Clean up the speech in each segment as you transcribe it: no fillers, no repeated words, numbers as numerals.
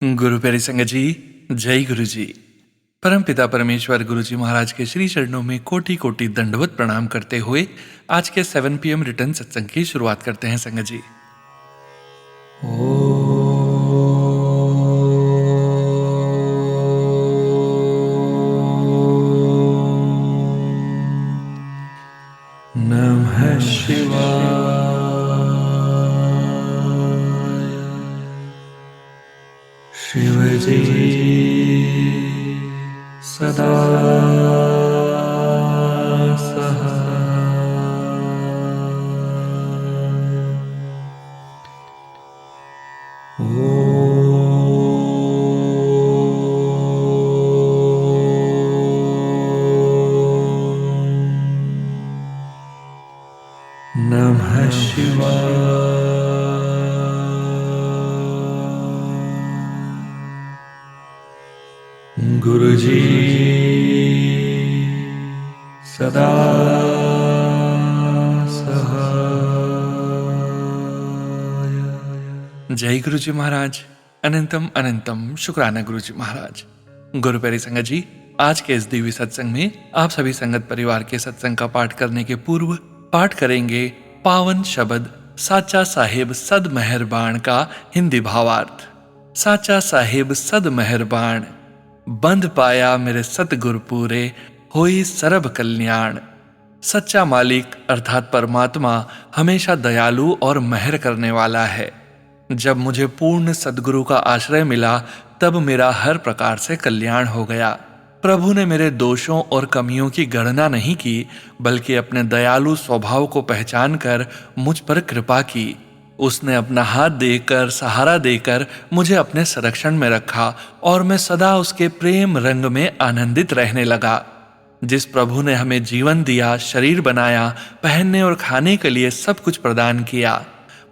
गुरु प्यारी संगत जी, जय गुरु जी। परम पिता परमेश्वर गुरु जी महाराज के श्री चरणों में कोटि कोटि दंडवत प्रणाम करते हुए आज के 7 PM रिटर्न सत्संग की शुरुआत करते हैं संगत जी। नमः शिवाय। शिव जी सदा नमः शिवाय। गुरु जी सदा सहाय। जय गुरु जी महाराज। अनंतम अनंतम शुक्राना गुरु जी महाराज। गुरु प्यारी संगत जी, आज के इस दिव्य सत्संग में आप सभी संगत परिवार के सत्संग का पाठ करने के पूर्व पाठ करेंगे पावन शब्द साचा साहेब सद मेहरबान का हिंदी भावार्थ। साचा साहेब सद मेहरबान, बंध पाया मेरे सतगुर पूरे, होई सरब कल्याण। सच्चा मालिक अर्थात परमात्मा हमेशा दयालु और मेहर करने वाला है। जब मुझे पूर्ण सदगुरु का आश्रय मिला तब मेरा हर प्रकार से कल्याण हो गया। प्रभु ने मेरे दोषों और कमियों की गणना नहीं की, बल्कि अपने दयालु स्वभाव को पहचान कर मुझ पर कृपा की। उसने अपना हाथ देकर, सहारा देकर मुझे अपने संरक्षण में रखा और मैं सदा उसके प्रेम रंग में आनंदित रहने लगा। जिस प्रभु ने हमें जीवन दिया, शरीर बनाया, पहनने और खाने के लिए सब कुछ प्रदान किया,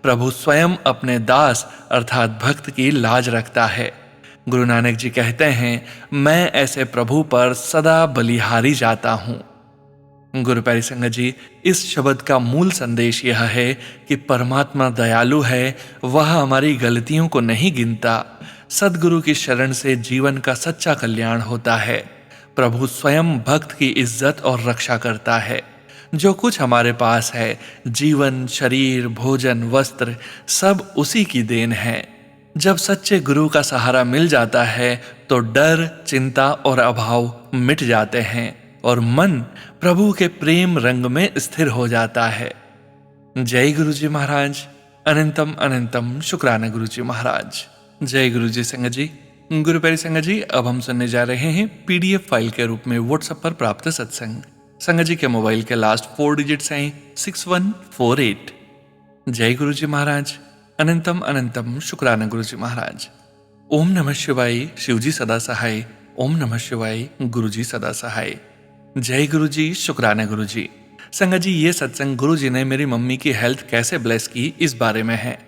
प्रभु स्वयं अपने दास अर्थात भक्त की लाज रखता है। गुरु नानक जी कहते हैं, मैं ऐसे प्रभु पर सदा बलिहारी जाता हूं। गुरु प्यारी संगत जी, इस शब्द का मूल संदेश यह है कि परमात्मा दयालु है, वह हमारी गलतियों को नहीं गिनता। सदगुरु की शरण से जीवन का सच्चा कल्याण होता है। प्रभु स्वयं भक्त की इज्जत और रक्षा करता है। जो कुछ हमारे पास है, जीवन, शरीर, भोजन, वस्त्र, सब उसी की देन है। जब सच्चे गुरु का सहारा मिल जाता है तो डर, चिंता और अभाव मिट जाते हैं और मन प्रभु के प्रेम रंग में स्थिर हो जाता है। जय गुरु जी महाराज। अनंतम अनंतम शुक्राना गुरु जी महाराज। जय गुरु जी संगत जी। गुरु प्यारी संगत जी, अब हम सुनने जा रहे हैं PDF फाइल के रूप में व्हाट्सएप पर प्राप्त सत्संग। संगत जी के मोबाइल के लास्ट 4 डिजिट्स हैं 6148। जय गुरु जी महाराज। अनंतम अनंतम शुक्राना गुरु जी महाराज। ओम नमः शिवाय। शिव जी सदा सहाय। ओम नमः शिवाय। गुरु जी सदा सहाय। जय गुरु जी। शुक्राना गुरु जी। संगत जी, ये सत्संग गुरु जी ने मेरी मम्मी की हेल्थ कैसे ब्लेस की इस बारे में है।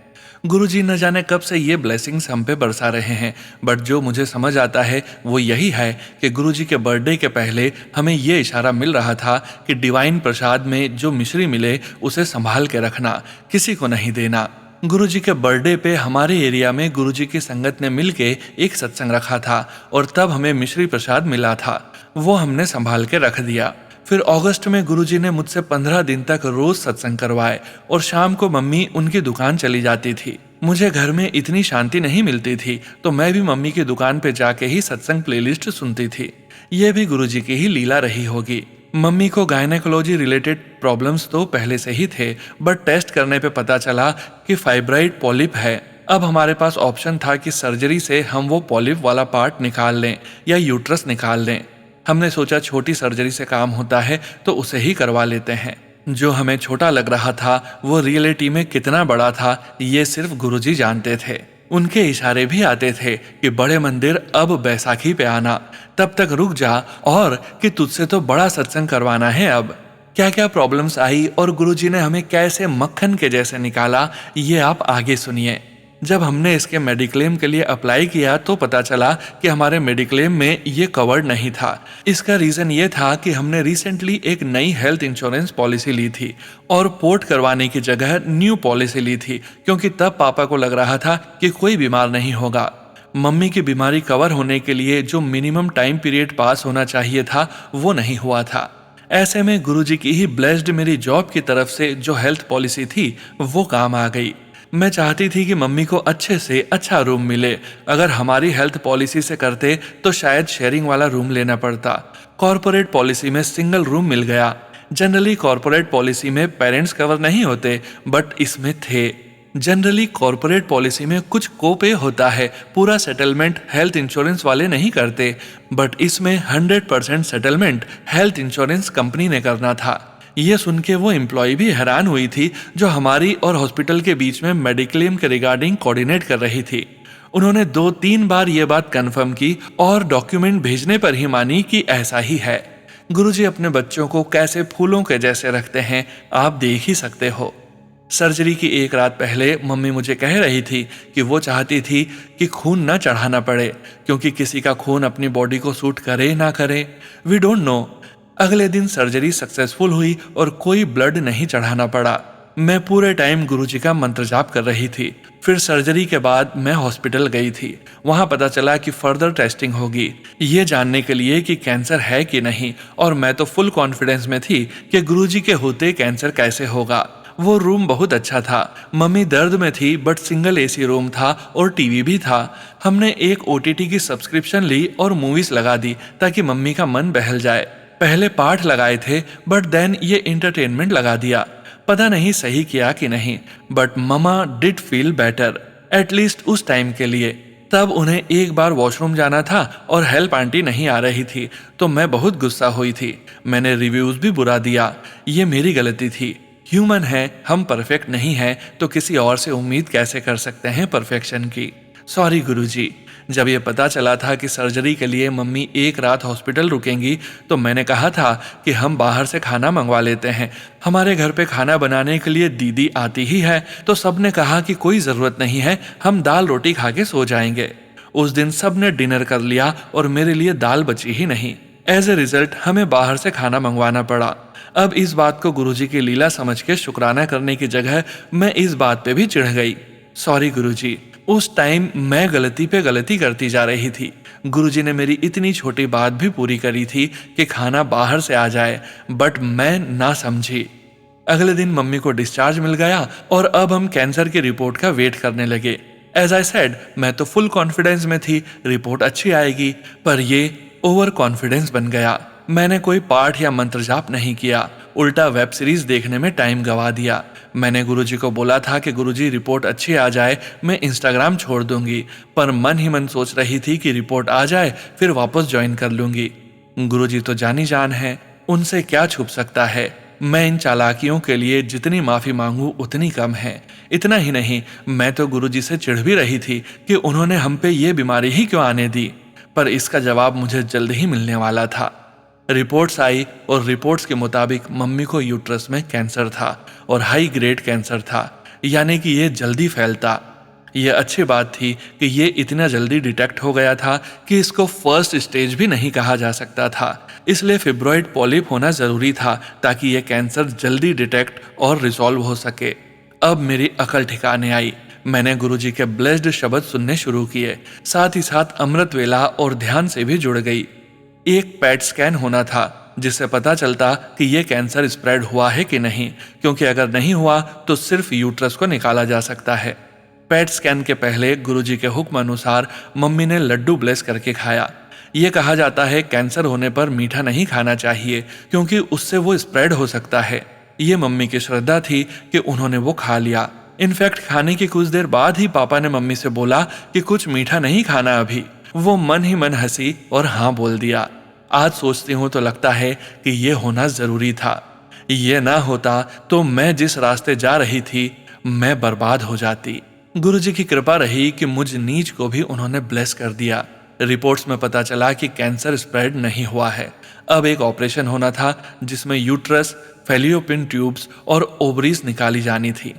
गुरु जी न जाने कब से ये ब्लेसिंग्स हम पे बरसा रहे हैं, बट जो मुझे समझ आता है वो यही है कि गुरु जी के बर्थडे के पहले हमें ये इशारा मिल रहा था कि डिवाइन प्रसाद में जो मिश्री मिले उसे संभाल के रखना, किसी को नहीं देना। गुरु जी के बर्थडे पे हमारे एरिया में गुरु जी की संगत ने मिलके एक सत्संग रखा था और तब हमें मिश्री प्रसाद मिला था, वो हमने संभाल के रख दिया। फिर अगस्त में गुरुजी ने मुझसे 15 दिन तक रोज सत्संग करवाए और शाम को मम्मी उनकी दुकान चली जाती थी। मुझे घर में इतनी शांति नहीं मिलती थी तो मैं भी मम्मी की दुकान पे जाके ही सत्संग प्लेलिस्ट सुनती थी। यह भी गुरुजी की ही लीला रही होगी। मम्मी को गायनेकोलॉजी रिलेटेड प्रॉब्लम्स तो पहले से ही थे, बट टेस्ट करने पे पता चला कि फाइब्राइड पॉलिप है। अब हमारे पास ऑप्शन था कि सर्जरी से हम वो पॉलिप वाला पार्ट निकाल लें या यूट्रस निकाल लें। हमने सोचा छोटी सर्जरी से काम होता है तो उसे ही करवा लेते हैं। जो हमें छोटा लग रहा था वो रियलिटी में कितना बड़ा था ये सिर्फ गुरुजी जानते थे। उनके इशारे भी आते थे कि बड़े मंदिर अब बैसाखी पे आना, तब तक रुक जा, और कि तुझसे तो बड़ा सत्संग करवाना है। अब क्या क्या प्रॉब्लम्स आई और गुरुजी ने हमें कैसे मक्खन के जैसे निकाला, ये आप आगे सुनिए। जब हमने इसके मेडिक्लेम के लिए अप्लाई किया तो पता चला कि हमारे मेडिक्लेम में ये कवर्ड नहीं था। इसका रीजन ये था कि हमने रिसेंटली एक नई हेल्थ इंश्योरेंस पॉलिसी ली थी और पोर्ट करवाने की जगह न्यू पॉलिसी ली थी, क्योंकि तब पापा को लग रहा था कि कोई बीमार नहीं होगा। मम्मी की बीमारी कवर होने के लिए जो मिनिमम टाइम पीरियड पास होना चाहिए था वो नहीं हुआ था। ऐसे में गुरुजी की ही ब्लेस्ड मेरी जॉब की तरफ से जो हेल्थ पॉलिसी थी वो काम आ गई। मैं चाहती थी कि मम्मी को अच्छे से अच्छा रूम मिले। अगर हमारी हेल्थ पॉलिसी से करते तो शायद शेयरिंग वाला रूम लेना पड़ता। कॉर्पोरेट पॉलिसी में सिंगल रूम मिल गया। जनरली कॉर्पोरेट पॉलिसी में पेरेंट्स कवर नहीं होते, बट इसमें थे। जनरली कॉर्पोरेट पॉलिसी में कुछ कोपे होता है, पूरा सेटलमेंट हेल्थ इंश्योरेंस वाले नहीं करते, बट इसमें 100% सेटलमेंट हेल्थ इंश्योरेंस कंपनी ने करना था। ये सुन के वो एम्प्लॉय भी हैरान हुई थी जो हमारी और हॉस्पिटल के बीच में मेडिक्लेम के रिगार्डिंग कोऑर्डिनेट कर रही थी। उन्होंने 2-3 बार ये बात कंफर्म की और डॉक्यूमेंट भेजने पर ही मानी कि ऐसा ही है। गुरुजी अपने बच्चों को कैसे फूलों के जैसे रखते हैं आप देख ही सकते हो। सर्जरी की एक रात पहले मम्मी मुझे कह रही थी कि वो चाहती थी कि खून न चढ़ाना पड़े, क्योंकि किसी का खून अपनी बॉडी को सूट करे ना करे, वी डोंट नो। अगले दिन सर्जरी सक्सेसफुल हुई और कोई ब्लड नहीं चढ़ाना पड़ा। मैं पूरे टाइम गुरुजी का मंत्र जाप कर रही थी। फिर सर्जरी के बाद मैं हॉस्पिटल गई थी। वहां पता चला कि फर्दर टेस्टिंग होगी, ये जानने के लिए कि कैंसर है कि नहीं, और मैं तो फुल कॉन्फिडेंस में थी कि गुरुजी के होते कैंसर कैसे होगा। वो रूम बहुत अच्छा था। मम्मी दर्द में थी बट सिंगल एसी रूम था और टीवी भी था। हमने एक ओटीटी की सब्सक्रिप्शन ली और मूवीज लगा दी ताकि मम्मी का मन बहल जाए। पहले पाठ लगाए थे बट देन ये इंटरटेनमेंट लगा दिया। पता नहीं सही किया कि नहीं, but mama did feel better, at least उस टाइम के लिए। तब उन्हें एक बार वॉशरूम जाना था और हेल्प आंटी नहीं आ रही थी, तो मैं बहुत गुस्सा हुई थी। मैंने रिव्यूज भी बुरा दिया। ये मेरी गलती थी। ह्यूमन है, हम परफेक्ट नहीं हैं, तो किसी और से उम्मीद कैसे कर सकते हैं परफेक्शन की। सॉरी गुरुजी। जब ये पता चला था कि सर्जरी के लिए मम्मी एक रात हॉस्पिटल रुकेंगी, तो मैंने कहा था कि हम बाहर से खाना मंगवा लेते हैं। हमारे घर पे खाना बनाने के लिए दीदी आती ही है, तो सबने कहा कि कोई ज़रूरत नहीं है, हम दाल रोटी खा के सो जाएंगे। उस दिन सब ने डिनर कर लिया और मेरे लिए दाल बची ही नहीं। एज ए रिजल्ट हमें बाहर से खाना मंगवाना पड़ा। अब इस बात को गुरुजी की लीला समझ के शुक्राना करने की जगह मैं इस बात पे भी चिढ़ गई। सॉरी गुरुजी, उस टाइम मैं गलती पे गलती करती जा रही थी। गुरुजी ने मेरी इतनी छोटी बात भी पूरी करी थी कि खाना बाहर से आ जाए, बट मैं ना समझी। अगले दिन मम्मी को डिस्चार्ज मिल गया और अब हम कैंसर की रिपोर्ट का वेट करने लगे। एज आई सेड, मैं तो फुल कॉन्फिडेंस में थी, रिपोर्ट अच्छी आएगी, पर ये ओवर कॉन्फिडेंस बन गया। मैंने कोई पाठ या मंत्र जाप नहीं किया, उल्टा वेब सीरीज देखने में टाइम गवा दिया। मैंने गुरुजी को बोला था कि गुरुजी रिपोर्ट अच्छी आ जाए मैं इंस्टाग्राम छोड़ दूंगी, पर मन ही मन सोच रही थी कि रिपोर्ट आ जाए फिर वापस ज्वाइन कर लूंगी। गुरुजी तो जानी जान है, उनसे क्या छुप सकता है। मैं इन चालाकियों के लिए जितनी माफी मांगू उतनी कम है। इतना ही नहीं, मैं तो गुरुजी से चिढ़ भी रही थी कि उन्होंने हम पे ये बीमारी ही क्यों आने दी, पर इसका जवाब मुझे जल्द ही मिलने वाला था। रिपोर्ट्स आई और रिपोर्ट्स के मुताबिक मम्मी को यूट्रस में कैंसर था और हाई ग्रेड कैंसर था, यानी कि ये जल्दी फैलता। ये अच्छी बात थी कि ये इतना जल्दी डिटेक्ट हो गया था कि इसको फर्स्ट स्टेज भी नहीं कहा जा सकता था। इसलिए फिब्रॉइड पॉलिप होना जरूरी था ताकि ये कैंसर जल्दी डिटेक्ट और रिजॉल्व हो सके। अब मेरी अकल ठिकाने आई। मैंने गुरुजी के ब्लेस्ड शब्द सुनने शुरू किए, साथ ही साथ अमृत वेला और ध्यान से भी जुड़ गई। एक पेट स्कैन होना था जिससे पता चलता कि ये कैंसर स्प्रेड हुआ है कि नहीं, क्योंकि अगर नहीं हुआ तो सिर्फ यूट्रस को निकाला जा सकता है। पेट स्कैन के पहले गुरुजी के हुक्म अनुसार मम्मी ने लड्डू ब्लेस करके खाया। ये कहा जाता है कैंसर होने पर मीठा नहीं खाना चाहिए क्योंकि उससे वो स्प्रेड हो सकता है। ये मम्मी की श्रद्धा थी कि उन्होंने वो खा लिया। इनफैक्ट खाने की कुछ देर बाद ही पापा ने मम्मी से बोला कि कुछ मीठा नहीं खाना अभी। वो मन ही मन हंसी और हाँ बोल दिया। आज सोचती हूँ तो लगता है कि ये होना जरूरी था। ये ना होता तो मैं जिस रास्ते जा रही थी मैं बर्बाद हो जाती। गुरुजी की कृपा रही कि मुझ नीच को भी उन्होंने ब्लेस कर दिया। रिपोर्ट्स में पता चला कि कैंसर स्प्रेड नहीं हुआ है। अब एक ऑपरेशन होना था जिसमें यूट्रस, फेलियोपिन ट्यूब्स और ओवरीज निकाली जानी थी।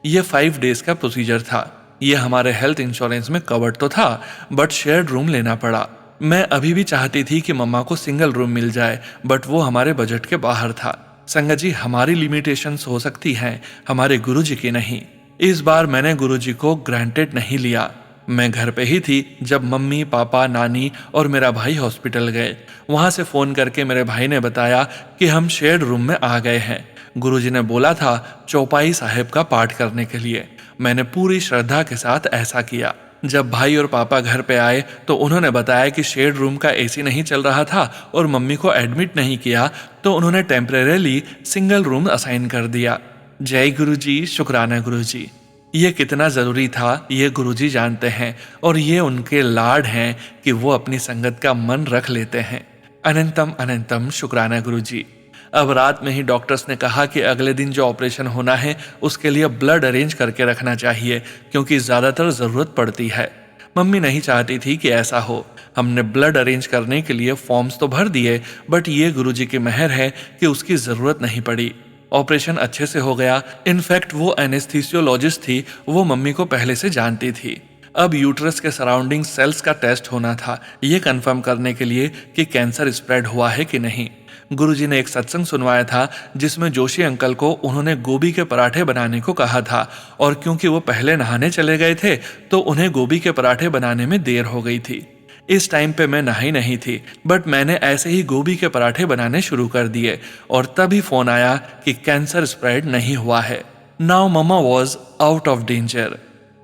ये 5 डेज का प्रोसीजर था। ये हमारे हेल्थ इंश्योरेंस में कवर्ड तो था, बट शेयर्ड रूम लेना पड़ा। मैं अभी भी चाहती थी कि मम्मा को सिंगल रूम मिल जाए, बट वो हमारे बजट के बाहर था। संगत जी, हमारी लिमिटेशंस हो सकती हैं, हमारे गुरुजी की नहीं। इस बार मैंने गुरुजी को ग्रांटेड नहीं लिया। मैं घर पे ही थी जब मम्मी, पापा, नानी और मेरा भाई हॉस्पिटल गए। वहां से फोन करके मेरे भाई ने बताया कि हम शेयर्ड रूम में आ गए हैं। गुरुजी ने बोला था चौपाई साहिब का पाठ करने के लिए। मैंने पूरी श्रद्धा के साथ ऐसा किया। जब भाई और पापा घर पे आए तो उन्होंने बताया कि शेयर्ड रूम का एसी नहीं चल रहा था और मम्मी को एडमिट नहीं किया, तो उन्होंने टेम्परेरीली सिंगल रूम असाइन कर दिया। जय गुरुजी, शुक्राना गुरुजी। ये कितना जरूरी था ये गुरुजी जानते हैं, और ये उनके लाड हैं कि वो अपनी संगत का मन रख लेते हैं। अनंतम अनंतम शुक्राना गुरुजी। अब रात में ही डॉक्टर्स ने कहा कि अगले दिन जो ऑपरेशन होना है उसके लिए ब्लड अरेंज करके रखना चाहिए, क्योंकि ज्यादातर जरूरत पड़ती है। मम्मी नहीं चाहती थी कि ऐसा हो। हमने ब्लड अरेंज करने के लिए फॉर्म्स तो भर दिए, बट ये गुरुजी की मेहर है कि उसकी जरूरत नहीं पड़ी। ऑपरेशन अच्छे से हो गया। इनफैक्ट वो एनेस्थीसियोलॉजिस्ट थी, वो मम्मी को पहले से जानती थी। अब यूट्रस के सराउंडिंग सेल्स का टेस्ट होना था, ये कंफर्म करने के लिए कि कैंसर स्प्रेड हुआ है कि नहीं। गुरुजी ने एक सत्संग सुनवाया था जिसमें जोशी अंकल को उन्होंने गोभी के पराठे बनाने को कहा था, और क्योंकि वो पहले नहाने चले गए थे तो उन्हें गोभी के पराठे बनाने में देर हो गई थी। इस टाइम पे मैं नहाई नहीं थी, बट मैंने ऐसे ही गोभी के पराठे बनाने शुरू कर दिए, और तभी फोन आया कि कैंसर स्प्रेड नहीं हुआ है। Now mama was out of danger.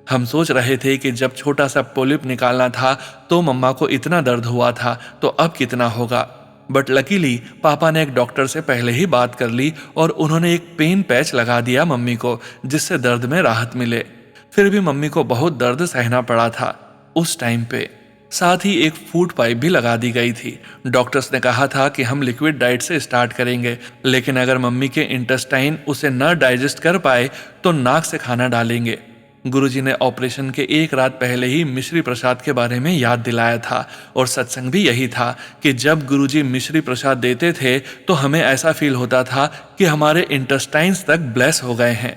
हम सोच रहे थे कि जब छोटा सा पोलिप निकालना था तो मम्मा को इतना दर्द हुआ था, तो अब कितना होगा। बट लकीली पापा ने एक डॉक्टर से पहले ही बात कर ली और उन्होंने एक पेन पैच लगा दिया मम्मी को, जिससे दर्द में राहत मिले। फिर भी मम्मी को बहुत दर्द सहना पड़ा था उस टाइम पे। साथ ही एक फूड पाइप भी लगा दी गई थी। डॉक्टर्स ने कहा था कि हम लिक्विड डाइट से स्टार्ट करेंगे, लेकिन अगर मम्मी के इंटेस्टाइन उसे न डाइजेस्ट कर पाए तो नाक से खाना डालेंगे। गुरुजी ने ऑपरेशन के एक रात पहले ही मिश्री प्रसाद के बारे में याद दिलाया था, और सत्संग भी यही था कि जब गुरुजी मिश्री प्रसाद देते थे तो हमें ऐसा फील होता था कि हमारे इंटेस्टाइन्स तक ब्लेस हो गए हैं।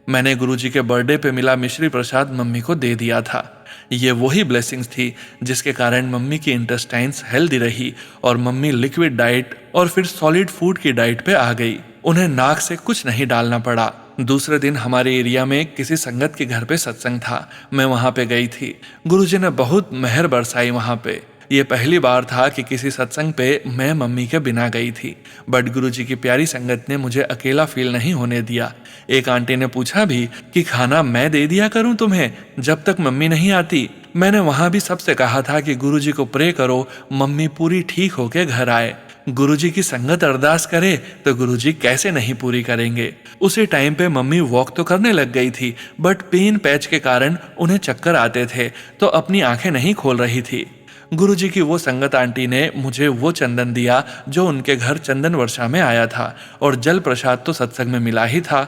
मैंने गुरुजी के बर्थडे पे मिला मिश्री प्रसाद मम्मी को दे दिया था। ये वही ब्लेसिंग्स थी जिसके कारण मम्मी की इंटेस्टाइन्स हेल्दी रही और मम्मी लिक्विड डाइट और फिर सॉलिड फूड की डाइट पे आ गई। उन्हें नाक से कुछ नहीं डालना पड़ा। दूसरे दिन हमारे एरिया में किसी संगत के घर पे सत्संग था। मैं वहां पे गई थी। गुरुजी ने बहुत मेहर बरसाई वहां पे। ये पहली बार था कि किसी सत्संग पे मैं मम्मी के बिना गई थी, बट गुरुजी की प्यारी संगत ने मुझे अकेला फील नहीं होने दिया। एक आंटी ने पूछा भी कि खाना मैं दे दिया करूं तुम्हें जब तक मम्मी नहीं आती। मैंने वहां भी सबसे कहा था कि गुरुजी को प्रे करो मम्मी पूरी ठीक होके घर आए। गुरुजी की संगत अरदास करे तो गुरुजी कैसे नहीं पूरी करेंगे। उसी टाइम पे मम्मी वॉक तो करने लग गई थी, बट पेन पैच के कारण उन्हें चक्कर आते थे, तो अपनी आंखें नहीं खोल रही थी। गुरुजी की वो संगत आंटी ने मुझे वो चंदन दिया जो उनके घर चंदन वर्षा में आया था, और जल प्रसाद तो सत्संग में मिला ही था।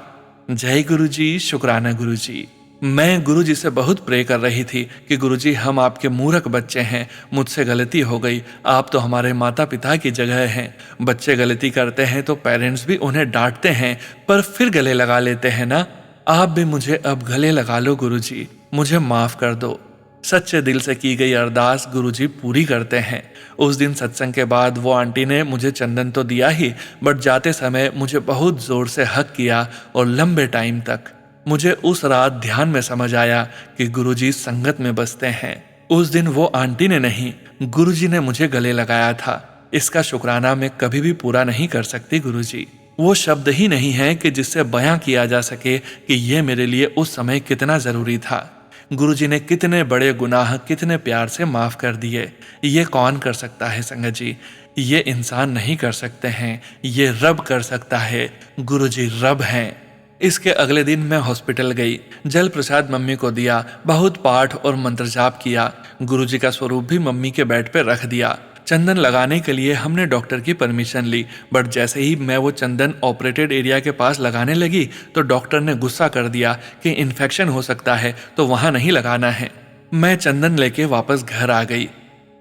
जय गुरुजी, शुक्राना गुरुजी। मैं गुरुजी से बहुत प्रे कर रही थी कि गुरुजी हम आपके मूर्ख बच्चे हैं, मुझसे गलती हो गई। आप तो हमारे माता पिता की जगह हैं। बच्चे गलती करते हैं तो पेरेंट्स भी उन्हें डांटते हैं, पर फिर गले लगा लेते हैं ना। आप भी मुझे अब गले लगा लो गुरुजी, मुझे माफ कर दो। सच्चे दिल से की गई अरदास गुरुजी पूरी करते हैं। उस दिन सत्संग के बाद वो आंटी ने मुझे चंदन तो दिया ही, बट जाते समय मुझे बहुत जोर से हक किया और लंबे टाइम तक। मुझे उस रात ध्यान में समझ आया कि गुरुजी संगत में बसते हैं। उस दिन वो आंटी ने नहीं, गुरुजी ने मुझे गले लगाया था। इसका शुक्राना मैं कभी भी पूरा नहीं कर सकती गुरुजी। वो शब्द ही नहीं है कि जिससे बयां किया जा सके कि ये मेरे लिए उस समय कितना जरूरी था। गुरुजी ने कितने बड़े गुनाह कितने प्यार से माफ कर दिए। ये कौन कर सकता है संगत जी? ये इंसान नहीं कर सकते हैं, ये रब कर सकता है। गुरुजी रब हैं। इसके अगले दिन मैं हॉस्पिटल गई, जल प्रसाद मम्मी को दिया, बहुत पाठ और मंत्र जाप किया। गुरुजी का स्वरूप भी मम्मी के बेड पे रख दिया। चंदन लगाने के लिए हमने डॉक्टर की परमिशन ली, बट जैसे ही मैं वो चंदन ऑपरेटेड एरिया के पास लगाने लगी तो डॉक्टर ने गुस्सा कर दिया कि इन्फेक्शन हो सकता है तो वहां नहीं लगाना है। मैं चंदन लेके वापस घर आ गई।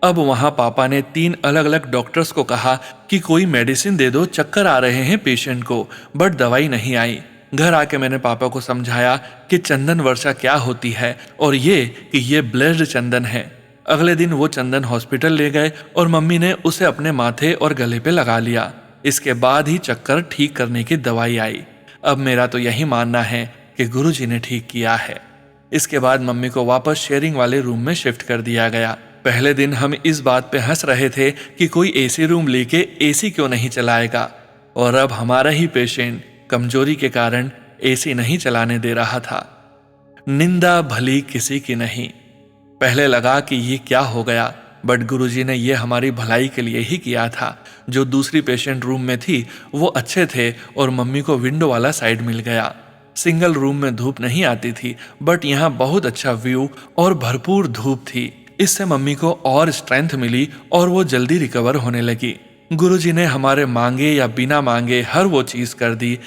अब वहां पापा ने 3 अलग अलग डॉक्टर्स को कहा कि कोई मेडिसिन दे दो, चक्कर आ रहे हैं पेशेंट को, बट दवाई नहीं आई। घर आके मैंने पापा को समझाया कि चंदन वर्षा क्या होती है और ये ब्लेस्ड चंदन है। अगले दिन वो चंदन हॉस्पिटल ले गए और मम्मी ने उसे अपने माथे और गले पे लगा लिया। इसके बाद ही चक्कर ठीक करने की दवाई आई। अब मेरा तो यही मानना है कि गुरुजी ने ठीक किया है। इसके बाद मम्मी को वापस शेयरिंग वाले रूम में शिफ्ट कर दिया गया। पहले दिन हम इस बात पे हंस रहे थे कि कोई एसी रूम लेके एसी क्यों नहीं चलाएगा, और अब हमारा ही पेशेंट कमजोरी के कारण एसी नहीं चलाने दे रहा था। निंदा भली किसी की नहीं। पहले लगा कि ये क्या हो गया, बट गुरुजी ने ये हमारी भलाई के लिए ही किया था। जो दूसरी पेशेंट रूम में थी वो अच्छे थे और मम्मी को विंडो वाला साइड मिल गया। सिंगल रूम में धूप नहीं आती थी, बट यहाँ बहुत अच्छा व्यू और भरपूर धूप थी। इससे मम्मी को और स्ट्रेंथ मिली और वो जल्दी रिकवर होने लगी। गुरुजी ने हमारे मांगे या बिना मांगे हर वो चीज कर दी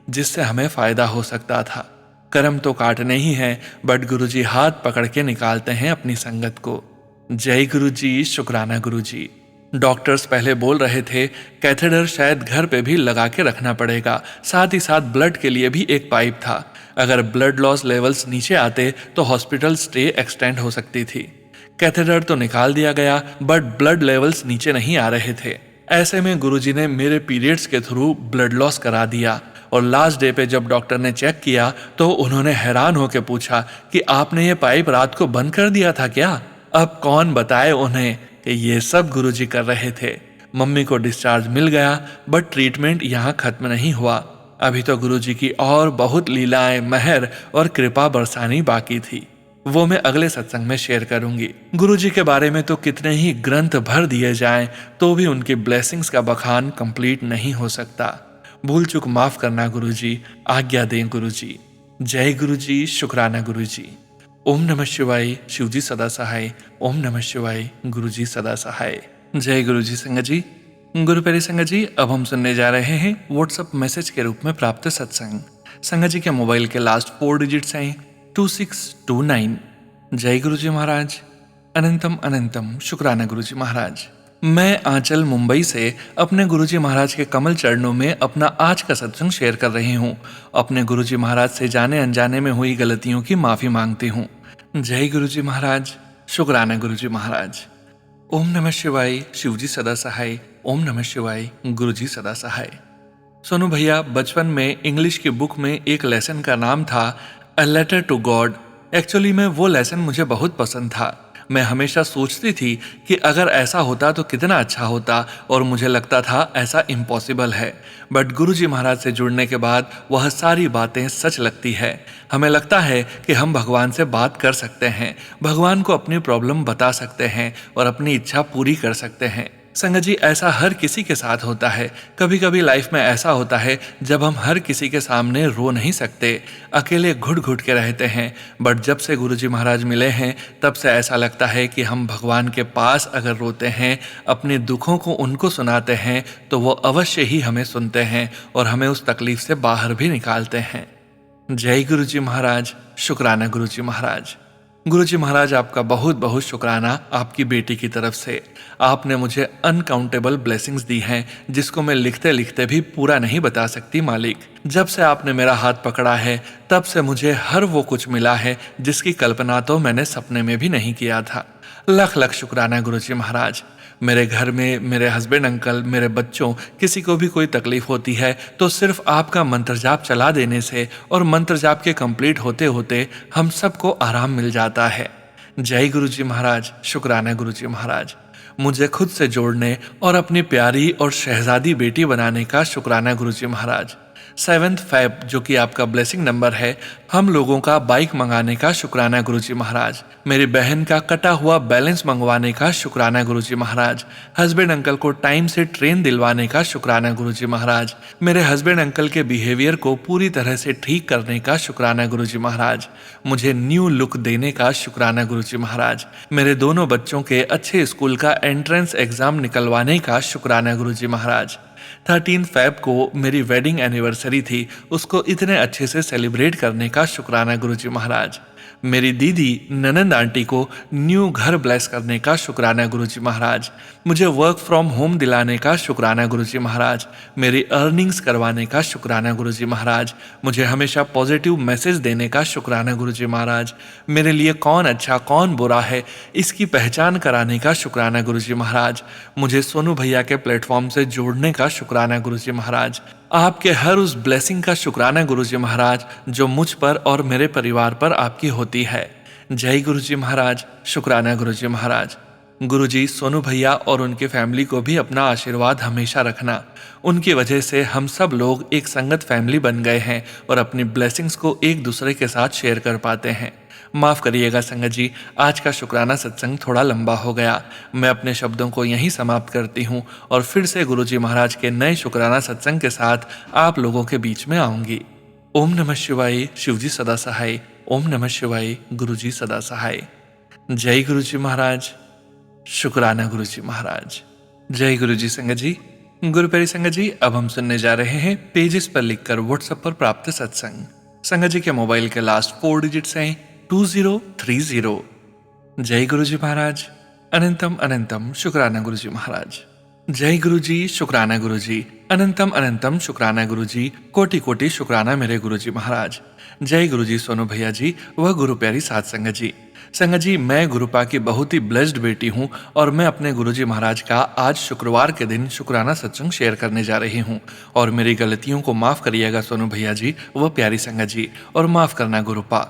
जिससे हमें फायदा हो सकता था। कर्म तो काटने ही हैं, बट गुरुजी हाथ पकड़ के निकालते हैं अपनी संगत को। जय गुरुजी, शुक्राना गुरुजी। डॉक्टर्स पहले बोल रहे थे कैथेटर शायद घर पे भी लगा के रखना पड़ेगा, साथ ही साथ ब्लड के लिए भी एक पाइप था। अगर ब्लड लॉस लेवल्स नीचे आते तो हॉस्पिटल स्टे एक्सटेंड हो सकती थी। कैथेटर तो निकाल दिया गया, बट ब्लड लेवल्स नीचे नहीं आ रहे थे। ऐसे में गुरुजी ने मेरे पीरियड्स के थ्रू ब्लड लॉस करा दिया, और लास्ट डे पे जब डॉक्टर ने चेक किया तो उन्होंने हैरान होकर पूछा कि आपने ये पाइप रात को बंद कर दिया था क्या। अब कौन बताए उन्हें कि ये सब गुरुजी कर रहे थे। मम्मी को डिस्चार्ज मिल गया, बट ट्रीटमेंट यहाँ खत्म नहीं हुआ। अभी तो गुरुजी की और बहुत लीलाएं, मेहर और कृपा बरसानी बाकी थी। वो मैं अगले सत्संग में शेयर करूंगी। गुरुजी के बारे में तो कितने ही ग्रंथ भर दिए जाएं तो भी उनकी ब्लेसिंग्स का बखान कंप्लीट नहीं हो सकता। भूल चूक माफ करना गुरुजी, आज्ञा दें गुरुजी। जय गुरुजी, शुक्राना गुरुजी। ओम नमः शिवाय, शिवजी सदा सहाय। ओम नमः शिवाय, गुरुजी सदा सहाय। जय गुरुजी संगत जी। गुरु प्यारी संगत जी, अब हम सुनने जा रहे हैं व्हाट्सएप मैसेज के रूप में प्राप्त सत्संग। संगत जी के मोबाइल के लास्ट 4 डिजिट्स हैं 2629। जय गुरुजी महाराज। अनंतम अनंतम शुक्राना गुरुजी महाराज। मैं आंचल मुंबई से अपने गुरुजी महाराज के कमल चरणों में अपना आज का सत्संग शेयर कर रही हूँ। अपने गुरुजी महाराज से जाने अनजाने में हुई गलतियों की माफी मांगती हूँ। जय गुरुजी महाराज, शुक्राना गुरुजी महाराज। ओम नमः शिवाय, शिवजी सदा सहाय। ओम नमः शिवाय, गुरुजी सदा सहाय। सोनू भैया, बचपन में इंग्लिश की बुक में एक लेसन का नाम था a letter to God. Actually में वो लेसन मुझे बहुत पसंद था। मैं हमेशा सोचती थी कि अगर ऐसा होता तो कितना अच्छा होता, और मुझे लगता था ऐसा इम्पॉसिबल है। बट गुरुजी महाराज से जुड़ने के बाद वह सारी बातें सच लगती है। हमें लगता है कि हम भगवान से बात कर सकते हैं, भगवान को अपनी प्रॉब्लम बता सकते हैं और अपनी इच्छा पूरी कर सकते हैं। संगत जी, ऐसा हर किसी के साथ होता है। कभी कभी लाइफ में ऐसा होता है जब हम हर किसी के सामने रो नहीं सकते, अकेले घुट घुट के रहते हैं। बट जब से गुरुजी महाराज मिले हैं तब से ऐसा लगता है कि हम भगवान के पास अगर रोते हैं, अपने दुखों को उनको सुनाते हैं, तो वो अवश्य ही हमें सुनते हैं और हमें उस तकलीफ से बाहर भी निकालते हैं। जय गुरुजी महाराज, शुक्राना गुरुजी महाराज। गुरुजी महाराज, आपका बहुत बहुत शुक्राना आपकी बेटी की तरफ से। आपने मुझे अनकाउंटेबल ब्लेसिंग्स दी हैं जिसको मैं लिखते लिखते भी पूरा नहीं बता सकती मालिक। जब से आपने मेरा हाथ पकड़ा है तब से मुझे हर वो कुछ मिला है जिसकी कल्पना तो मैंने सपने में भी नहीं किया था। लख लख शुक्राना गुरुजी महाराज। मेरे घर में मेरे हस्बैंड अंकल, मेरे बच्चों, किसी को भी कोई तकलीफ होती है तो सिर्फ आपका मंत्र जाप चला देने से और मंत्र जाप के कंप्लीट होते होते हम सबको आराम मिल जाता है। जय गुरुजी महाराज, शुक्राना गुरुजी महाराज। मुझे खुद से जोड़ने और अपनी प्यारी और शहजादी बेटी बनाने का शुक्राना गुरुजी महाराज। 7 फेब जो कि आपका ब्लेसिंग नंबर है, हम लोगों का बाइक मंगाने का शुक्राना गुरुजी महाराज। मेरी बहन का कटा हुआ बैलेंस मंगवाने का शुक्राना गुरुजी महाराज। हस्बैंड अंकल को टाइम से ट्रेन दिलवाने का शुक्राना गुरुजी महाराज। मेरे हस्बैंड अंकल के बिहेवियर को पूरी तरह से ठीक करने का शुक्राना गुरुजी महाराज। मुझे न्यू लुक देने का शुक्राना गुरुजी महाराज। मेरे दोनों बच्चों के अच्छे स्कूल का एंट्रेंस एग्जाम निकलवाने का शुक्राना गुरुजी महाराज। 13 फेब को मेरी वेडिंग एनिवर्सरी थी, उसको इतने अच्छे से सेलिब्रेट करने का शुक्राना गुरुजी महाराज। मेरी दीदी ननंद आंटी को न्यू घर ब्लेस करने का शुक्राना गुरुजी महाराज। मुझे वर्क फ्रॉम होम दिलाने का शुक्राना गुरुजी महाराज। मेरी अर्निंग्स करवाने का शुक्राना गुरुजी महाराज। मुझे हमेशा पॉजिटिव मैसेज देने का शुक्राना गुरुजी महाराज। मेरे लिए कौन अच्छा कौन बुरा है इसकी पहचान कराने का शुक्राना गुरुजी महाराज। मुझे सोनू भैया के प्लेटफॉर्म से जोड़ने का शुक्राना गुरुजी महाराज। आपके हर उस ब्लेसिंग का शुक्राना गुरुजी महाराज जो मुझ पर और मेरे परिवार पर आपकी होती है। जय गुरुजी महाराज, शुक्राना गुरुजी महाराज। गुरुजी, सोनू भैया और उनके फैमिली को भी अपना आशीर्वाद हमेशा रखना। उनकी वजह से हम सब लोग एक संगत फैमिली बन गए हैं और अपनी ब्लेसिंग्स को एक दूसरे के साथ शेयर कर पाते हैं। माफ़ करिएगा संगत जी, आज का शुक्राना सत्संग थोड़ा लंबा हो गया। मैं अपने शब्दों को यहीं समाप्त करती हूँ और फिर से गुरुजी महाराज के नए शुक्राना सत्संग के साथ आप लोगों के बीच में आऊँगी। ओम नमः शिवाय, शिवजी सदा सहाय। ओम नमः शिवाय, गुरुजी सदा सहाय। जय गुरुजी महाराज, शुक्राना गुरुजी महाराज। जय गुरुजी संगत जी। गुरु प्यारी संगत जी, अब हम सुनने जा रहे हैं पेजेस पर लिखकर व्हाट्सएप पर प्राप्त सत्संग। संगत जी के मोबाइल के लास्ट 4 डिजिट्स हैं 2030। जय गुरुजी महाराज, अनंतम अनंतम शुक्राना गुरुजी महाराज। जय गुरुजी, शुक्राना गुरुजी, अनंतम अनंतम शुक्राना गुरुजी, कोटि कोटि शुक्राना मेरे गुरुजी महाराज। जय गुरुजी सोनू भैया जी व गुरु प्यारी साध संगत जी। संगत जी, मैं गुरुपा की बहुत ही ब्लेस्ड बेटी हूँ और मैं अपने गुरुजी महाराज का आज शुक्रवार के दिन शुक्राना सत्संग शेयर करने जा रही हूँ। और मेरी गलतियों को माफ करिएगा सोनू भैया जी व प्यारी संगत जी, और माफ करना गुरुपा।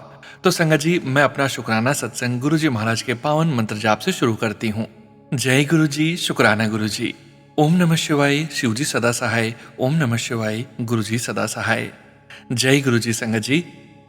तो संगत जी, मैं अपना शुक्राना सत्संग गुरुजी महाराज के पावन मंत्र जाप से शुरू करती हूँ। जय गुरुजी, शुक्राना गुरुजी। ओम नमः शिवाय, शिवजी सदा सहाय। ओम नमः शिवाय, गुरुजी सदा सहाय। जय गुरुजी संगत जी।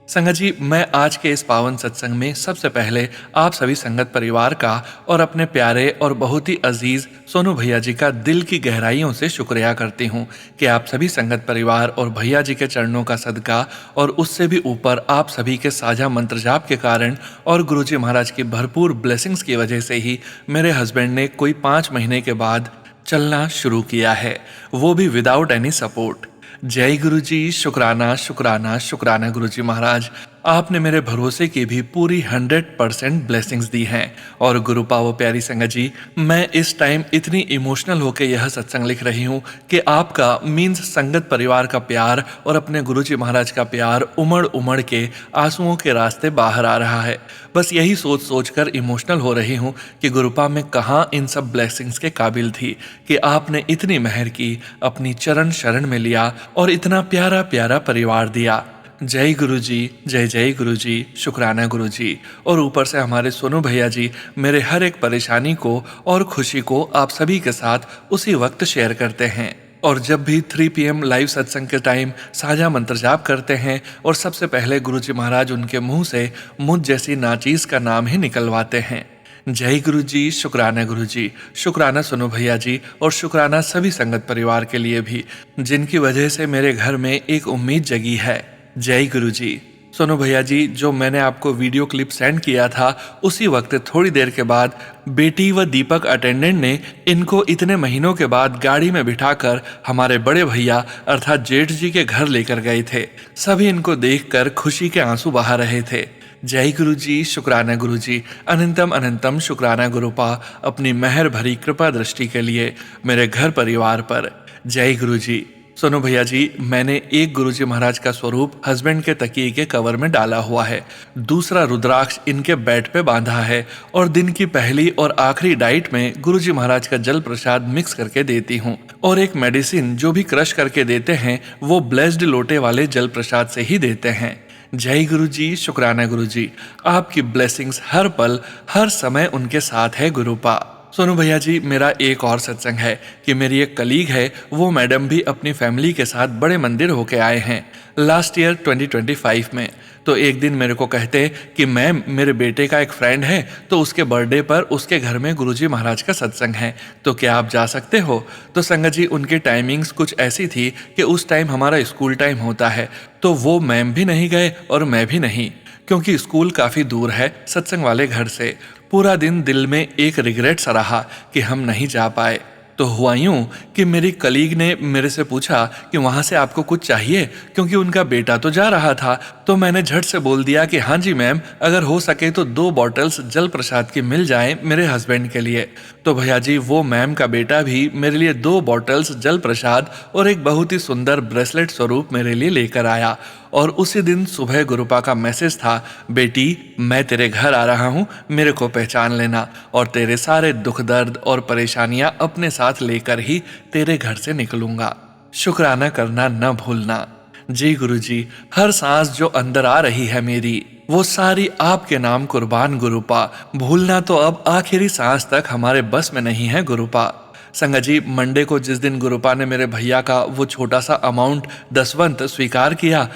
संगत जी, मैं आज के इस पावन सत्संग में सबसे पहले आप सभी संगत परिवार का और अपने प्यारे और बहुत ही अजीज सोनू भैया जी का दिल की गहराइयों से शुक्रिया करती हूँ कि आप सभी संगत परिवार और भैया जी के चरणों का सदका और उससे भी ऊपर आप सभी के साझा मंत्र जाप के कारण और गुरुजी महाराज की भरपूर ब्लेसिंग्स की वजह से ही मेरे हस्बैंड ने कोई 5 महीने के बाद चलना शुरू किया है, वो भी विदाउट एनी सपोर्ट। जय गुरुजी, शुक्राना शुक्राना शुक्राना गुरुजी महाराज। आपने मेरे भरोसे की भी पूरी 100% ब्लेसिंग्स दी हैं। और गुरुपा व प्यारी संगत जी, मैं इस टाइम इतनी इमोशनल होकर यह सत्संग लिख रही हूँ कि आपका मीन्स संगत परिवार का प्यार और अपने गुरुजी महाराज का प्यार उमड़ उमड़ के आंसुओं के रास्ते बाहर आ रहा है। बस यही सोच सोच कर इमोशनल हो रही हूँ कि गुरुपा में कहाँ इन सब ब्लेसिंग्स के काबिल थी कि आपने इतनी मेहर की, अपनी चरण शरण में लिया और इतना प्यारा प्यारा परिवार दिया। जय गुरुजी, जय जय गुरुजी, शुक्राना गुरुजी। और ऊपर से हमारे सोनू भैया जी मेरे हर एक परेशानी को और खुशी को आप सभी के साथ उसी वक्त शेयर करते हैं। और जब भी 3 PM लाइव सत्संग के टाइम साझा मंत्र जाप करते हैं और सबसे पहले गुरुजी महाराज उनके मुंह से मुझ जैसी नाचीज का नाम ही निकलवाते हैं। जय गुरुजी, शुक्राना गुरुजी, शुक्राना सोनू भैया जी और शुक्राना सभी संगत परिवार के लिए भी, जिनकी वजह से मेरे घर में एक उम्मीद जगी है। जय गुरुजी। सोनू भैया जी, जो मैंने आपको वीडियो क्लिप सेंड किया था उसी वक्त थोड़ी देर के बाद बेटी व दीपक अटेंडेंट ने इनको इतने महीनों के बाद गाड़ी में बिठाकर हमारे बड़े भैया अर्थात जेठ जी के घर लेकर गए थे। सभी इनको देखकर खुशी के आंसू बहा रहे थे। जय गुरुजी, शुक्राना गुरुजी, अनंतम अनंतम शुक्राना गुरुपा अपनी मेहर भरी कृपा दृष्टि के लिए मेरे घर परिवार पर। जय गुरुजी। सोनू भैया जी, मैंने एक गुरुजी महाराज का स्वरूप हस्बैंड के तकिए के कवर में डाला हुआ है, दूसरा रुद्राक्ष इनके बेड पे बांधा है और दिन की पहली और आखिरी डाइट में गुरुजी महाराज का जल प्रसाद मिक्स करके देती हूँ। और एक मेडिसिन जो भी क्रश करके देते हैं वो ब्लेस्ड लोटे वाले जल प्रसाद से ही देते हैं। जय गुरुजी, शुक्राना गुरुजी। आपकी ब्लेसिंग्स हर पल हर समय उनके साथ है गुरुपा। सोनू भैया जी, मेरा एक और सत्संग है कि मेरी एक कलीग है, वो मैडम भी अपनी फैमिली के साथ बड़े मंदिर होके आए हैं लास्ट ईयर 2025 में। तो एक दिन मेरे को कहते कि मैम, मेरे बेटे का एक फ्रेंड है तो उसके बर्थडे पर उसके घर में गुरुजी महाराज का सत्संग है, तो क्या आप जा सकते हो? तो संगत जी, उनकी टाइमिंग्स कुछ ऐसी थी कि उस टाइम हमारा स्कूल टाइम होता है, तो वो मैम भी नहीं गए और मैं भी नहीं, क्योंकि स्कूल काफ़ी दूर है सत्संग वाले घर से। पूरा दिन दिल में एक रिग्रेट सा रहा कि हम नहीं जा पाए। तो हुआ यूं कि मेरी कलीग ने मेरे से पूछा कि वहाँ से आपको कुछ चाहिए, क्योंकि उनका बेटा तो जा रहा था। तो मैंने झट से बोल दिया कि हाँ जी मैम, अगर हो सके तो 2 बॉटल्स जल प्रसाद की मिल जाए मेरे हस्बैंड के लिए। तो भैया जी, वो मैम का बेटा भी मेरे लिए 2 बॉटल्स जल प्रसाद और एक बहुत ही सुंदर ब्रेसलेट स्वरूप मेरे लिए लेकर आया। और उसी दिन सुबह गुरुपा का मैसेज था, बेटी मैं तेरे घर आ रहा हूँ, मेरे को पहचान लेना और तेरे सारे दुख दर्द और परेशानियां अपने साथ लेकर ही तेरे घर से निकलूंगा। शुक्राना करना न भूलना। जी गुरुजी, हर सांस जो अंदर आ रही है मेरी, वो सारी आपके नाम कुर्बान गुरुपा। भूलना तो अब आखिरी सांस तक हमारे बस में नहीं है गुरुपा। संगत जी, मंडे को जिस दिन गुरुपा ने मेरे भैया का वो छोटा सा अमाउंट दसवंत स्वीकार किया,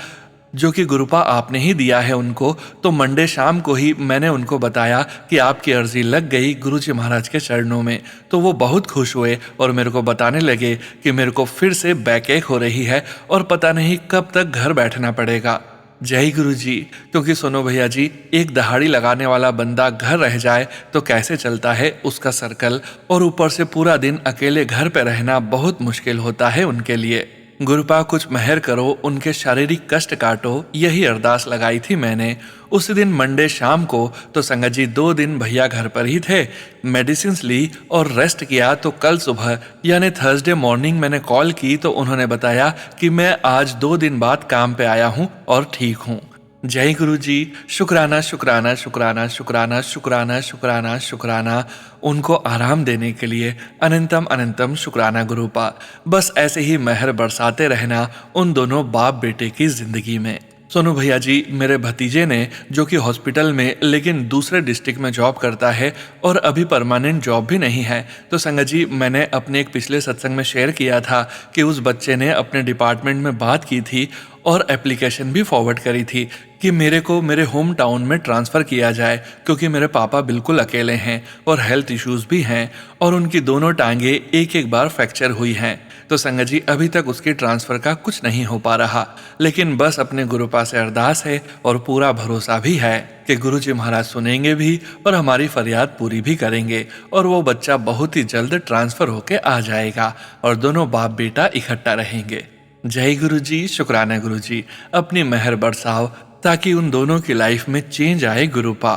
जो कि गुरुपा आपने ही दिया है उनको, तो मंडे शाम को ही मैंने उनको बताया कि आपकी अर्जी लग गई गुरुजी महाराज के चरणों में। तो वो बहुत खुश हुए और मेरे को बताने लगे कि मेरे को फिर से बैकएक हो रही है और पता नहीं कब तक घर बैठना पड़ेगा। जय गुरु जी। क्योंकि सुनो भैया जी, एक दहाड़ी लगाने वाला बंदा घर रह जाए तो कैसे चलता है उसका सर्कल, और ऊपर से पूरा दिन अकेले घर पे रहना बहुत मुश्किल होता है उनके लिए। गुरुपा कुछ मेहर करो, उनके शारीरिक कष्ट काटो, यही अरदास लगाई थी मैंने। उसी दिन मंडे शाम को तो संगत जी 2 दिन भैया घर पर ही थे, मेडिसिन ली और रेस्ट किया। तो कल सुबह यानी थर्सडे मॉर्निंग मैंने कॉल की तो उन्होंने बताया कि मैं आज 2 दिन बाद काम पे आया हूँ और ठीक हूँ। जय गुरु जी। शुक्राना शुक्राना शुक्राना शुक्राना शुक्राना शुक्राना शुक्राना उनको आराम देने के लिए अनंतम अनंतम शुक्राना गुरुपा। बस ऐसे ही मेहर बरसाते रहना उन दोनों बाप बेटे की जिंदगी में। सोनू भैया जी, मेरे भतीजे ने, जो कि हॉस्पिटल में लेकिन दूसरे डिस्ट्रिक्ट में जॉब करता है और अभी परमानेंट जॉब भी नहीं है, तो संगत जी मैंने अपने एक पिछले सत्संग में शेयर किया था कि उस बच्चे ने अपने डिपार्टमेंट में बात की थी और एप्लीकेशन भी फॉरवर्ड करी थी कि मेरे को मेरे होम टाउन में ट्रांसफ़र किया जाए, क्योंकि मेरे पापा बिल्कुल अकेले हैं और हेल्थ इश्यूज़ भी हैं और उनकी दोनों टांगे एक एक बार फ्रैक्चर हुई हैं। तो संगत जी अभी तक उसकी ट्रांसफ़र का कुछ नहीं हो पा रहा, लेकिन बस अपने गुरुपा से अरदास है और पूरा भरोसा भी है कि गुरुजी महाराज सुनेंगे भी और हमारी फरियाद पूरी भी करेंगे और वो बच्चा बहुत ही जल्द ट्रांसफ़र होके आ जाएगा और दोनों बाप बेटा इकट्ठा रहेंगे। जय गुरु जी। शुक्राना गुरु जी, अपनी मेहर बरसाओ ताकि उन दोनों की लाइफ में चेंज आए गुरुपा।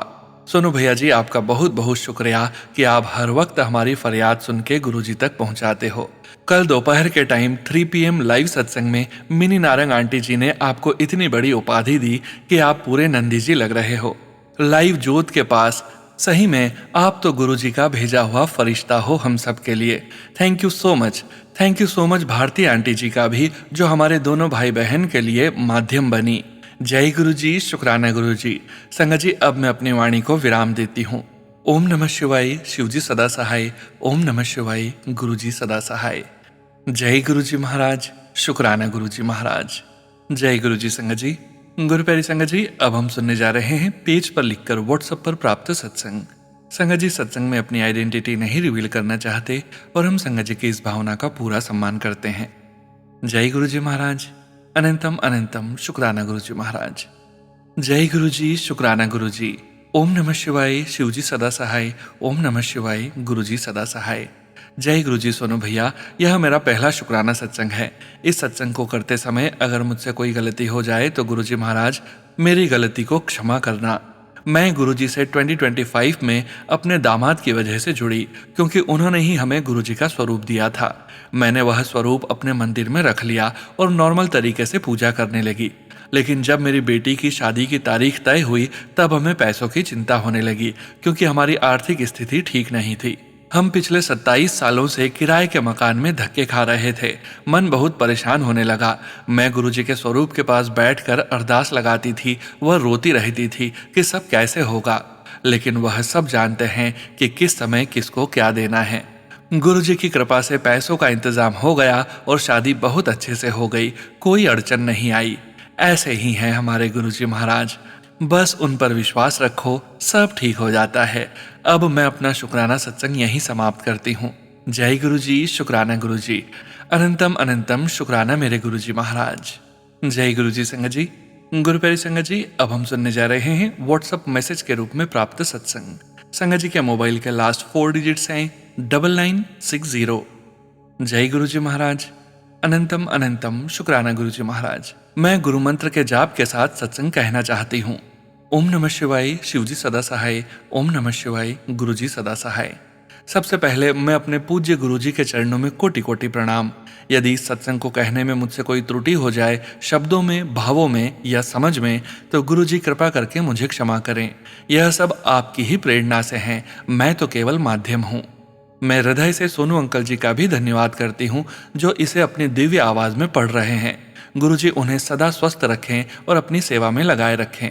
सोनू भैया जी, आपका बहुत बहुत शुक्रिया कि आप हर वक्त हमारी फरियाद सुन के गुरुजी तक पहुंचाते हो। कल दोपहर के टाइम 3 PM लाइव सत्संग में मिनी नारंग आंटी जी ने आपको इतनी बड़ी उपाधि दी कि आप पूरे नंदी जी लग रहे हो लाइव जोत के पास। सही में आप तो गुरुजी का भेजा हुआ फरिश्ता हो हम सब के लिए। Thank you so much. Thank you so much Bharti aunty ji का भी, जो हमारे दोनों भाई बहन के लिए माध्यम बनी। जय गुरु जी। शुक्राना गुरु जी। संगत जी, अब मैं अपनी वाणी को विराम देती हूँ। ओम नमः शिवाय। शिवजी सदा सहाय। ओम नमः शिवाय। गुरुजी सदा सहाय। जय गुरु जी महाराज। शुक्राना गुरु जी महाराज। जय गुरु जी। संगत जी, गुरु प्यारी संगत जी, अब हम सुनने जा रहे हैं पेज पर लिखकर व्हाट्सएप पर प्राप्त सत्संग। संगत जी सत्संग में अपनी आइडेंटिटी नहीं रिवील करना चाहते और हम संगत जी की इस भावना का पूरा सम्मान करते हैं। जय गुरु जी महाराज। अनंतम अनंतम शुक्राना गुरु जी महाराज। जय गुरु जी। शुक्राना गुरु जी। ओम नमः शिवाय। शिवजी सदा सहाय। ओम नमः शिवाय। गुरु जी सदा सहाय। जय गुरु जी। सोनू भैया, यह मेरा पहला शुक्राना सत्संग है। इस सत्संग को करते समय अगर मुझसे कोई गलती हो जाए तो गुरु जी महाराज मेरी गलती को क्षमा करना। मैं गुरुजी से 2025 में अपने दामाद की वजह से जुड़ी, क्योंकि उन्होंने ही हमें गुरुजी का स्वरूप दिया था। मैंने वह स्वरूप अपने मंदिर में रख लिया और नॉर्मल तरीके से पूजा करने लगी। लेकिन जब मेरी बेटी की शादी की तारीख तय हुई तब हमें पैसों की चिंता होने लगी, क्योंकि हमारी आर्थिक स्थिति ठीक नहीं थी। हम पिछले 27 सालों से किराए के मकान में धक्के खा रहे थे। मन बहुत परेशान होने लगा। मैं गुरुजी के स्वरूप के पास बैठकर अरदास लगाती थी, वह रोती रहती थी कि सब कैसे होगा, लेकिन वह सब जानते हैं कि किस समय किसको क्या देना है। गुरुजी की कृपा से पैसों का इंतजाम हो गया और शादी बहुत अच्छे से हो गई, कोई अड़चन नहीं आई। ऐसे ही हैं हमारे गुरुजी महाराज, बस उन पर विश्वास रखो, सब ठीक हो जाता है। अब मैं अपना शुक्राना सत्संग यहीं समाप्त करती हूँ। जय गुरु जी। शुक्राना गुरु जी। अनंतम अनंतम शुक्राना मेरे गुरु जी महाराज। जय गुरु जी। संगत जी, गुरु प्यारी संगत जी, अब हम सुनने जा रहे हैं व्हाट्सएप मैसेज के रूप में प्राप्त सत्संग। संगत जी के मोबाइल के लास्ट 4 डिजिट्स हैं 9960। जय गुरु जी महाराज। अनंतम अनंतम शुक्राना गुरु जी महाराज। मैं गुरु मंत्र के जाप के साथ सत्संग कहना चाहती हूँ। ओम नमः शिवाय। शिवजी सदा सहाय। ओम नमः शिवाय। गुरुजी सदा सहाय। सबसे पहले मैं अपने पूज्य गुरुजी के चरणों में कोटि कोटि प्रणाम। यदि इस सत्संग को कहने में मुझसे कोई त्रुटि हो जाए, शब्दों में, भावों में या समझ में, तो गुरुजी कृपा करके मुझे क्षमा करें। यह सब आपकी ही प्रेरणा से हैं, मैं तो केवल माध्यम हूँ। मैं हृदय से सोनू अंकल जी का भी धन्यवाद करती हूँ जो इसे अपनी दिव्य आवाज में पढ़ रहे हैं। गुरुजी उन्हें सदा स्वस्थ रखें और अपनी सेवा में लगाए रखें।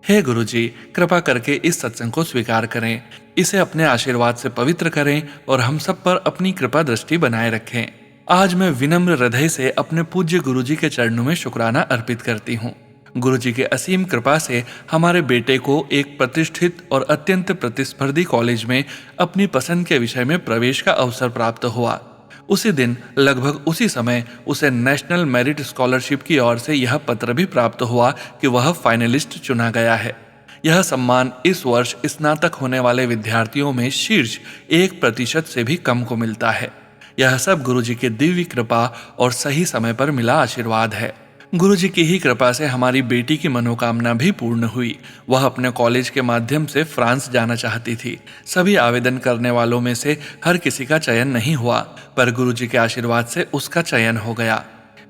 हे गुरुजी, कृपा करके इस सत्संग को स्वीकार करें, इसे अपने आशीर्वाद से पवित्र करें और हम सब पर अपनी कृपा दृष्टि बनाए रखें। आज मैं विनम्र हृदय से अपने पूज्य गुरुजी के चरणों में शुक्राना अर्पित करती हूँ। गुरुजी के असीम कृपा से हमारे बेटे को एक प्रतिष्ठित और अत्यंत प्रतिस्पर्धी कॉलेज में अपनी पसंद के विषय में प्रवेश का अवसर प्राप्त हुआ। उसी दिन लगभग उसी समय उसे नेशनल मेरिट स्कॉलरशिप की ओर से यह पत्र भी प्राप्त हुआ कि वह फाइनलिस्ट चुना गया है। यह सम्मान इस वर्ष स्नातक होने वाले विद्यार्थियों में शीर्ष 1% से भी कम को मिलता है। यह सब गुरुजी की दिव्य कृपा और सही समय पर मिला आशीर्वाद है। गुरुजी की ही कृपा से हमारी बेटी की मनोकामना भी पूर्ण हुई। वह अपने कॉलेज के माध्यम से फ्रांस जाना चाहती थी। सभी आवेदन करने वालों में से हर किसी का चयन नहीं हुआ, पर गुरुजी के आशीर्वाद से उसका चयन हो गया।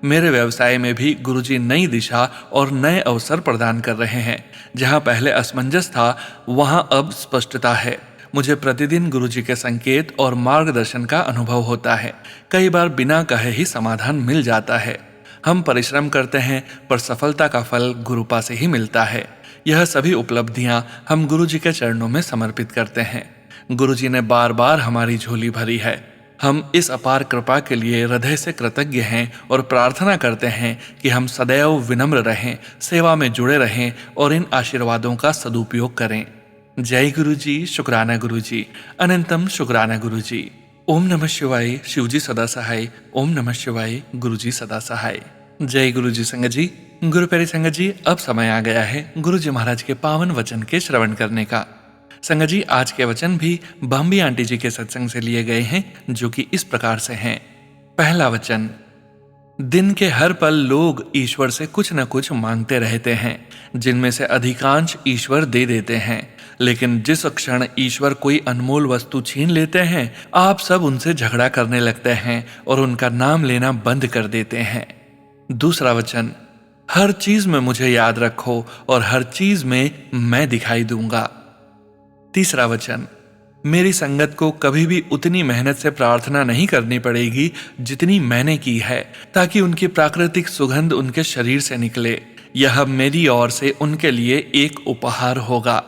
मेरे व्यवसाय में भी गुरुजी नई दिशा और नए अवसर प्रदान कर रहे हैं। जहां पहले असमंजस था, वहां अब स्पष्टता है। मुझे प्रतिदिन गुरुजी के संकेत और मार्गदर्शन का अनुभव होता है। कई बार बिना कहे ही समाधान मिल जाता है। हम परिश्रम करते हैं, पर सफलता का फल गुरुपा से ही मिलता है। यह सभी उपलब्धियां हम गुरुजी के चरणों में समर्पित करते हैं। गुरुजी ने बार बार हमारी झोली भरी है। हम इस अपार कृपा के लिए हृदय से कृतज्ञ हैं और प्रार्थना करते हैं कि हम सदैव विनम्र रहें, सेवा में जुड़े रहें और इन आशीर्वादों का सदुपयोग करें। जय गुरुजी, शुक्राना गुरुजी, अनंतम शुक्राना गुरुजी। ओम नमः शिवाय, शिवजी सदा सहाय। ओम नमः शिवाय, गुरुजी सदा सहाय। जय गुरुजी संगत जी। गुरु प्यारी संगत जी, अब समय आ गया है गुरुजी महाराज के पावन वचन के श्रवण करने का। संगत जी, आज के वचन भी बम्बी आंटी जी के सत्संग से लिए गए हैं, जो कि इस प्रकार से हैं। पहला वचन। दिन के हर पल लोग ईश्वर से कुछ न कुछ मांगते रहते हैं, जिनमें से अधिकांश ईश्वर दे देते हैं। लेकिन जिस क्षण ईश्वर कोई अनमोल वस्तु छीन लेते हैं, आप सब उनसे झगड़ा करने लगते हैं और उनका नाम लेना बंद कर देते हैं। दूसरा वचन। हर चीज में मुझे याद रखो और हर चीज में मैं दिखाई दूंगा। तीसरा वचन। मेरी संगत को कभी भी उतनी मेहनत से प्रार्थना नहीं करनी पड़ेगी जितनी मैंने की है, ताकि उनकी प्राकृतिक सुगंध उनके शरीर से निकले। यह मेरी ओर से उनके लिए एक उपहार होगा।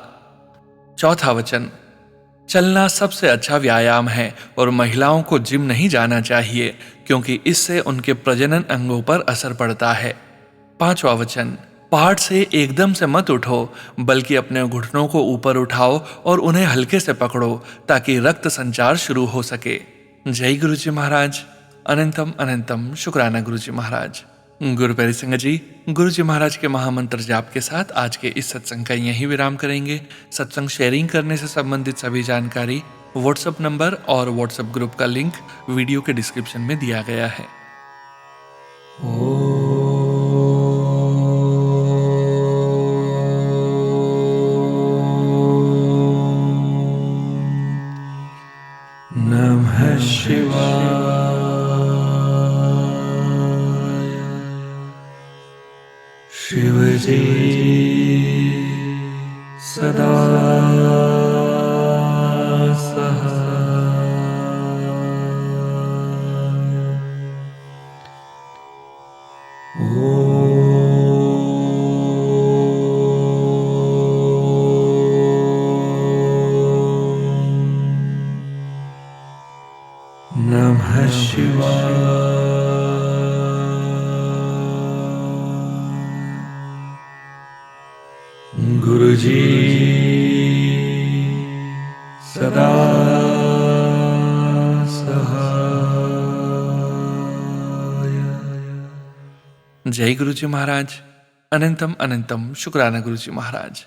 चौथा वचन। चलना सबसे अच्छा व्यायाम है और महिलाओं को जिम नहीं जाना चाहिए, क्योंकि इससे उनके प्रजनन अंगों पर असर पड़ता है। पांचवा वचन। पहाड़ से एकदम से मत उठो, बल्कि अपने घुटनों को ऊपर उठाओ और उन्हें हल्के से पकड़ो, ताकि रक्त संचार शुरू हो सके। जय गुरुजी महाराज। अनंतम अनंतम शुक्राना गुरुजी महाराज। गुरु प्यारी संगत जी, गुरुजी महाराज के महामंत्र जाप के साथ आज के इस सत्संग का यहीं विराम करेंगे। सत्संग शेयरिंग करने से संबंधित सभी जानकारी, व्हाट्सएप नंबर और व्हाट्सएप ग्रुप का लिंक वीडियो के डिस्क्रिप्शन में दिया गया है। नमः शिवाय। शिवजी सदा सहाय। नमः शिवाय। गुरुजी सदा सहाय। जय गुरुजी महाराज। अनंतम अनंतम शुक्राना गुरुजी महाराज।